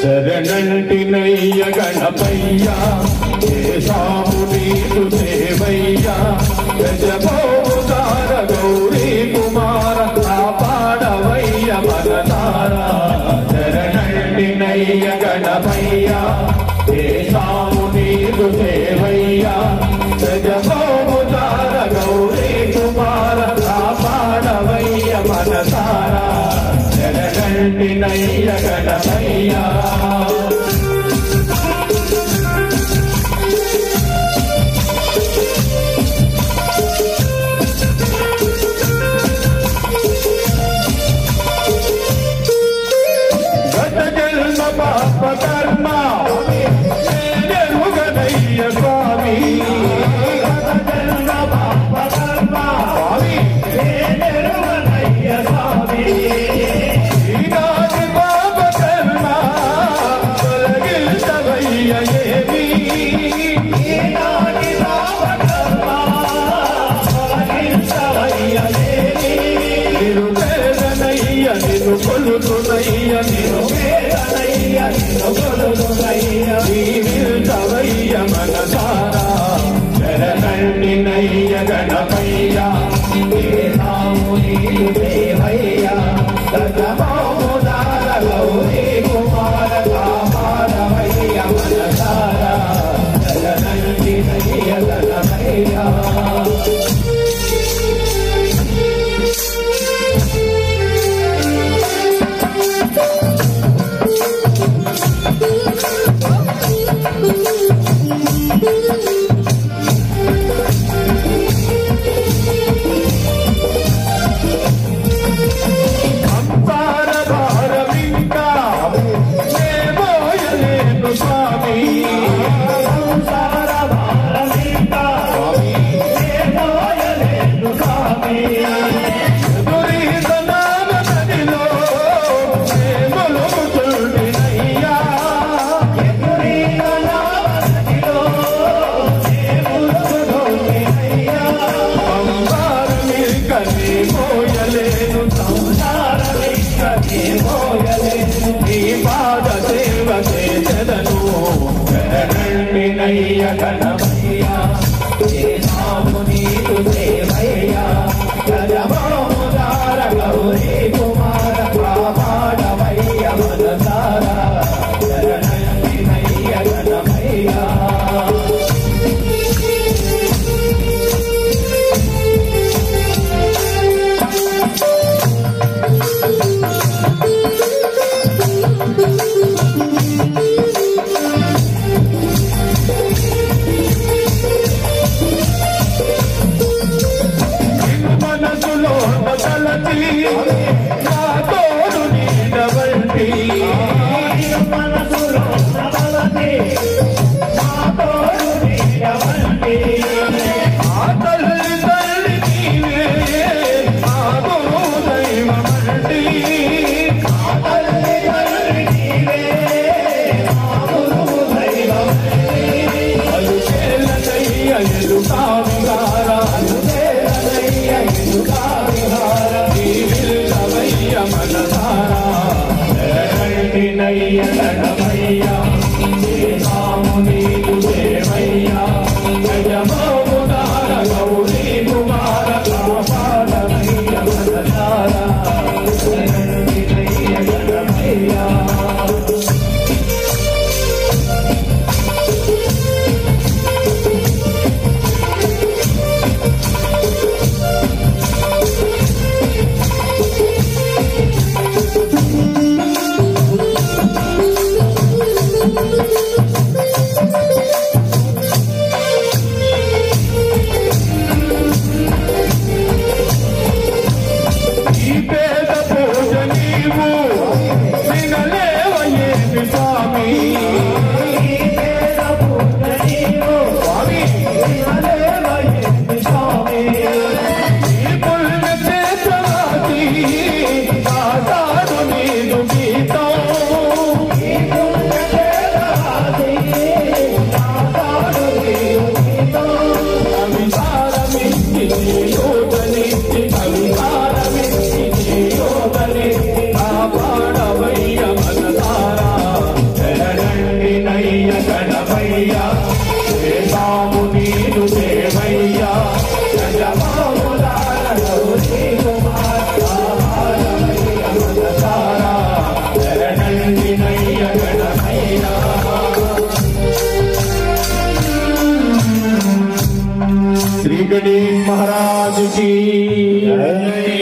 శరణంటినయ్య గణపయ్య దేశాము నీకు దేవయ్య గజభోదార గౌరీ కుమార కాపాడవయ్య మనసార శరణంటినయ్య గణపయ్య దేశాము నీకు దేవయ్య గజభోదార గౌరీ కుమార కాపాడవయ్య మనసార శరణంటినయ్య గణపయ్య శరణంటినయ్య గణపయ్య దేశాము నీకు దేవయ్య గజభోదార గౌరీ కుమార కాపాడవయ్య మనసార శరణంటినయ్య గణపయ్య శరణంటినయ్య గణపయ్య దేశాము నీకు దేవయ్య గజభోదార గౌరీ కుమార కాపాడవయ్య మనసార శరణంటినయ్య గణపయ్య శరణంటినయ్య గణపయ్య దేశాము నీకు దేవయ్య గజభోదార గౌరీ కుమార కాపాడవయ్య మనసార శరణంటినయ్య గణపయ్య श्री गणेश महाराज की